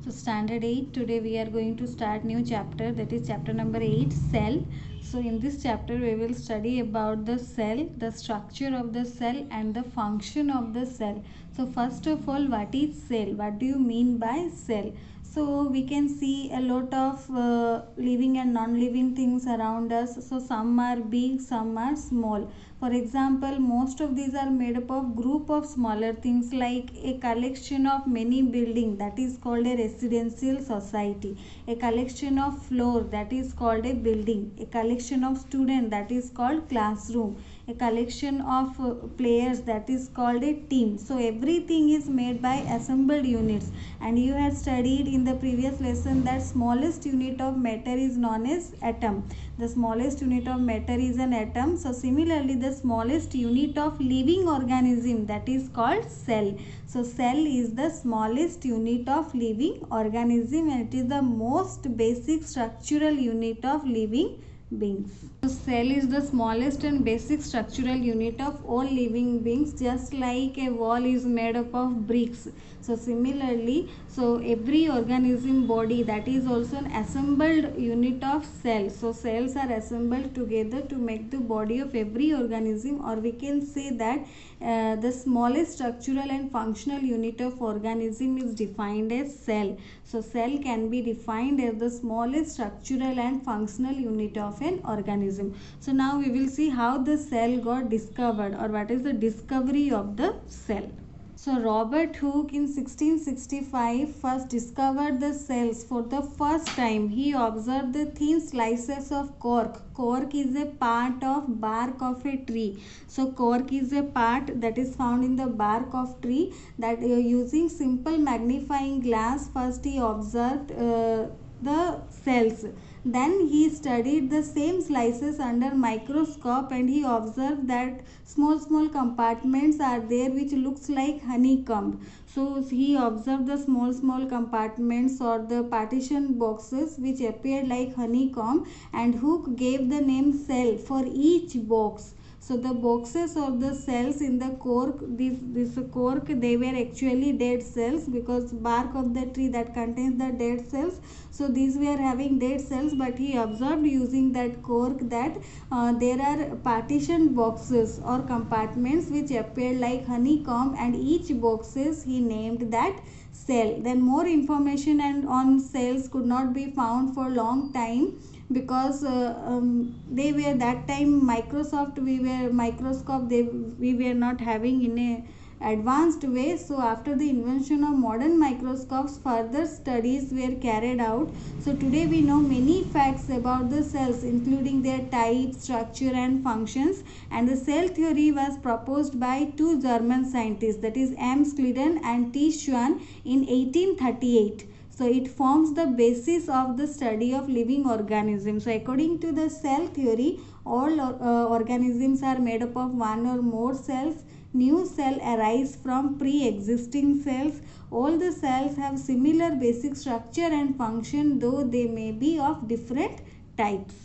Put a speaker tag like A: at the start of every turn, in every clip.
A: So standard 8, today we are going to start new chapter, that is chapter number 8, cell. So in this chapter we will study about the cell, the structure of the cell and the function of the cell. So first of all, what is cell? What do you mean by cell? So we can see a lot of living and non-living things around us. So some are big, some are small. For example, most of these are made up of group of smaller things, like a collection of many buildings, that is called a residential society. A collection of floor, that is called a building. A collection of students, that is called classroom. A collection of players, that is called a team. So everything is made by assembled units, and you had studied in the previous lesson that smallest unit of matter is known as atom. The smallest unit of matter is an atom. So similarly, the smallest unit of living organism, that is called cell. So cell is the smallest unit of living organism, and it is the most basic structural unit of living beings. So cell is the smallest and basic structural unit of all living beings, just like a wall is made up of bricks. So similarly, so every organism body, that is also an assembled unit of cells. So cells are assembled together to make the body of every organism, or we can say that the smallest structural and functional unit of organism is defined as cell. So cell can be defined as the smallest structural and functional unit of an organism. So now we will see how the cell got discovered, or what is the discovery of the cell. So Robert Hooke in 1665 first discovered the cells for the first time. He observed the thin slices of cork. Cork is a part of bark of a tree. So cork is a part that is found in the bark of tree, that using simple magnifying glass first he observed the cells. Then he studied the same slices under microscope, and he observed that small compartments are there which looks like honeycomb. So he observed the small compartments, or the partition boxes, which appeared like honeycomb, and Hooke gave the name cell for each box. So the boxes of the cells in the cork, this cork, they were actually dead cells, because bark of the tree that contains the dead cells. So these were having dead cells, but he observed using that cork that there are partition boxes or compartments which appear like honeycomb, and each boxes he named that cell. Then more information and on cells could not be found for long time, because they were that time microscope we were not having in a advanced way. So after the invention of modern microscopes, further studies were carried out. So today we know many facts about the cells, including their type, structure and functions. And the cell theory was proposed by two German scientists, that is M. Schleiden and T. Schwann, in 1838. So it forms the basis of the study of living organisms. So according to the cell theory, all organisms are made up of one or more cells. New cell arise from pre-existing cells. All the cells have similar basic structure and function, though they may be of different types.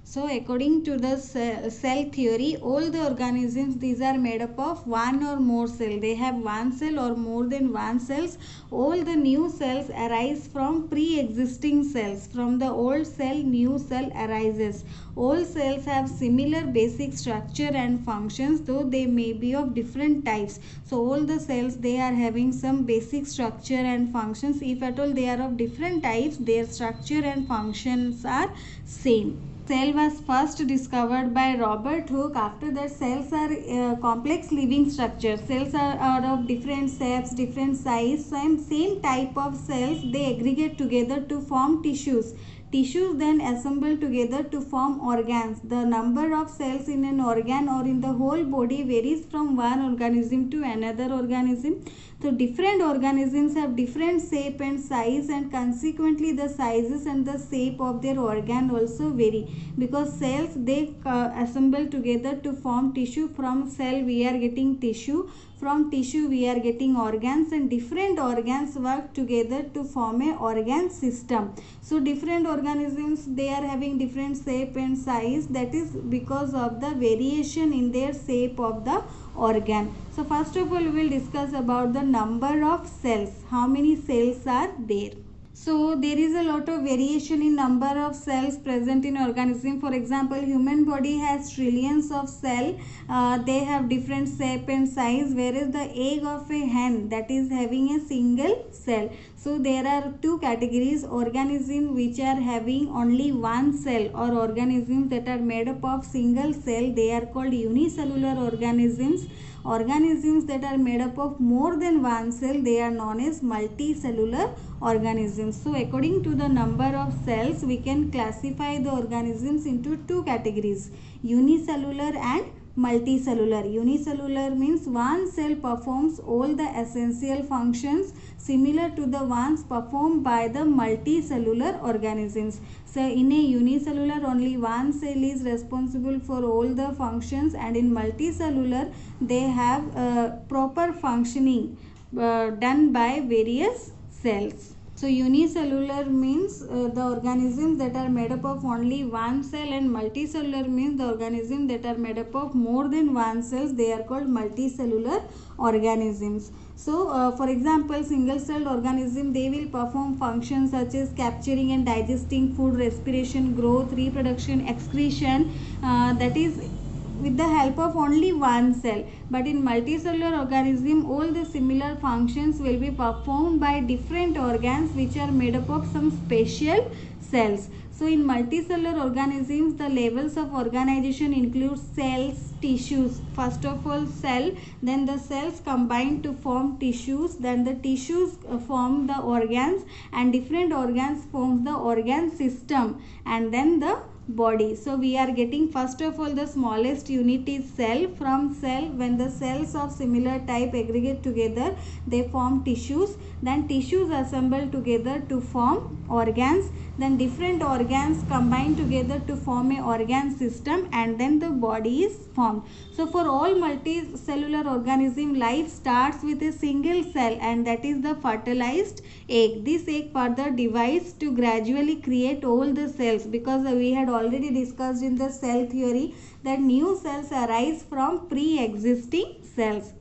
A: So according to the cell theory, all the organisms, these are made up of one or more cell. They have one cell or more than one cells. All the new cells arise from pre-existing cells. From the old cell, new cell arises. All cells have similar basic structure and functions, though they may be of different types. So all the cells, they are having some basic structure and functions. If at all they are of different types, their structure and functions are same. Cell was first discovered by Robert Hooke. After that, cells are complex living structures. Cells are of different shapes, different size. Same type of cells, they aggregate together to form tissues. Tissues then assemble together to form organs. The number of cells in an organ or in the whole body varies from one organism to another organism. So different organisms have different shape and size, and consequently the sizes and the shape of their organ also vary, because cells, they assemble together to form tissue. From cell we are getting tissue, from tissue we are getting organs, and different organs work together to form a organ system. So different organisms, they are having different shape and size, that is because of the variation in their shape of the organ. So first of all we will discuss about the number of cells. How many cells are there? So there is a lot of variation in number of cells present in organism. For example, human body has trillions of cells. They have different shape and size, whereas the egg of a hen, that is having a single cell. So there are two categories: organisms which are having only one cell, or organisms that are made up of single cell. They are called unicellular organisms. Organisms that are made up of more than one cell, they are known as multicellular organisms. So according to the number of cells, we can classify the organisms into two categories: unicellular and multicellular. Unicellular means one cell performs all the essential functions similar to the ones performed by the multicellular organisms. So in a unicellular, only one cell is responsible for all the functions, and in multicellular they have proper functioning done by various cells. So unicellular means the organisms that are made up of only one cell, and multicellular means the organisms that are made up of more than one cells. They are called multicellular organisms. So for example, single celled organism, they will perform functions such as capturing and digesting food, respiration, growth, reproduction, excretion, that is with the help of only one cell. But in multicellular organism, all the similar functions will be performed by different organs which are made up of some special cells. So in multicellular organisms, the levels of organization include cells, tissues. First of all, cell, then the cells combine to form tissues, then the tissues form the organs, and different organs form the organ system, and then the body. So we are getting first of all the smallest unit is cell. From cell, when the cells of similar type aggregate together, they form tissues, then tissues assemble together to form organs, then different organs combine together to form a organ system, and then the body is formed. So for all multicellular organism, life starts with a single cell, and that is the fertilized egg. This egg further divides to gradually create all the cells, because we had already discussed in the cell theory that new cells arise from pre-existing cells.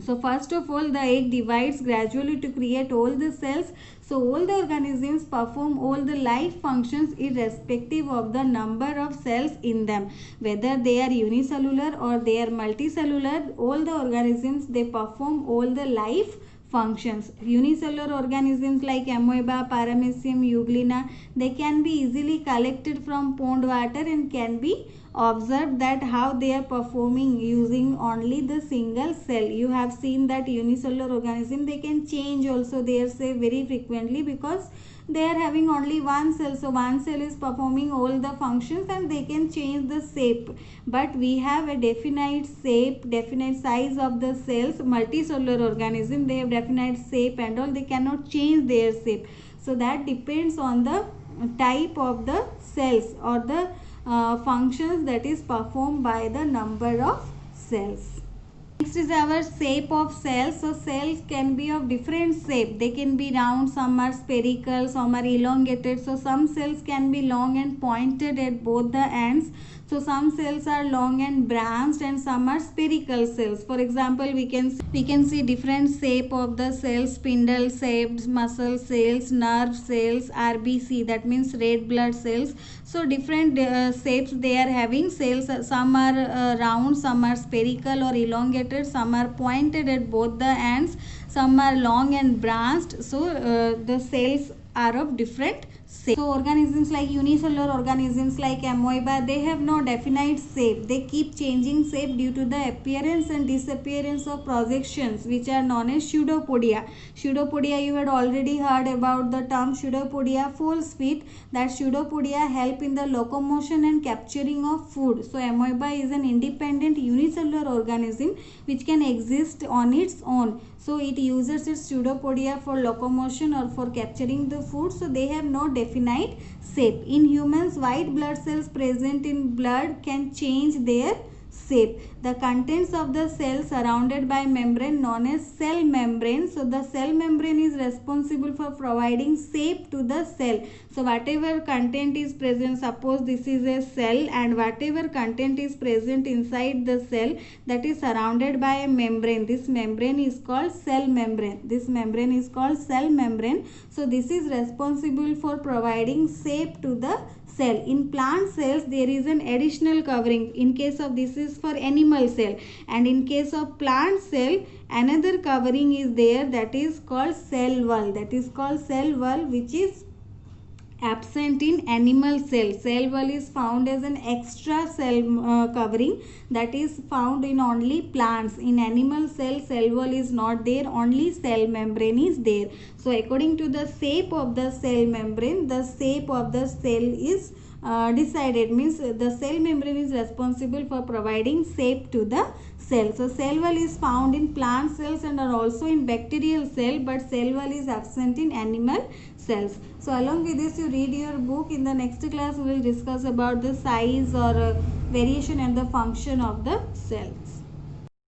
A: So first of all, the egg divides gradually to create all the cells. So all the organisms perform all the life functions irrespective of the number of cells in them. Whether they are unicellular or they are multicellular, all the organisms, they perform all the life functions. Unicellular organisms like amoeba, paramecium, euglena, they can be easily collected from pond water and can be observed that how they are performing using only the single cell. You have seen that unicellular organism, they can change also their shape very frequently because they are having only one cell. So one cell is performing all the functions and they can change the shape. But we have a definite shape, definite size of the cells. Multicellular organism, they have definite shape and all, they cannot change their shape. So that depends on the type of the cells or the functions that is performed by the number of cells. Next is our shape of cells. So cells can be of different shape. They can be round, some are spherical, some are elongated. So some cells can be long and pointed at both the ends. So some cells are long and branched and some are spherical cells. For example, we can see different shape of the cells: spindle shaped, muscle cells, nerve cells, RBC, that means red blood cells. So different shapes they are having. Cells, some are round, some are spherical or elongated, some are pointed at both the ends, some are long and branched. So the cells are of different shape. So organisms like unicellular organisms like amoeba, they have no definite shape. They keep changing shape due to the appearance and disappearance of projections, which are known as pseudopodia. Pseudopodia, you had already heard about the term pseudopodia, false feet. That pseudopodia help in the locomotion and capturing of food. So amoeba is an independent unicellular organism which can exist on its own. So it uses its pseudopodia for locomotion or for capturing the food. So they have no definite shape. In humans, white blood cells present in blood can change their shape. The contents of the cell surrounded by membrane known as cell membrane. So the cell membrane is responsible for providing shape to the cell. So whatever content is present, suppose this is a cell, and whatever content is present inside the cell, that is surrounded by a membrane. This membrane is called cell membrane. This membrane is called cell membrane. So this is responsible for providing shape to the cell. In plant cells there is an additional covering. In case of this is for animal cell, and in case of plant cell another covering is there, that is called cell wall. That is called cell wall, which is absent in animal cell. Cell wall is found as an extra cell covering that is found in only plants. In animal cell, cell wall is not there, only cell membrane is there. So according to the shape of the cell membrane, the shape of the cell is decided, means the cell membrane is responsible for providing shape to the cell. So cell wall is found in plant cells and are also in bacterial cell, but cell wall is absent in animal cells. So along with this you read your book. In the next class we will discuss about the size or variation and the function of the cell.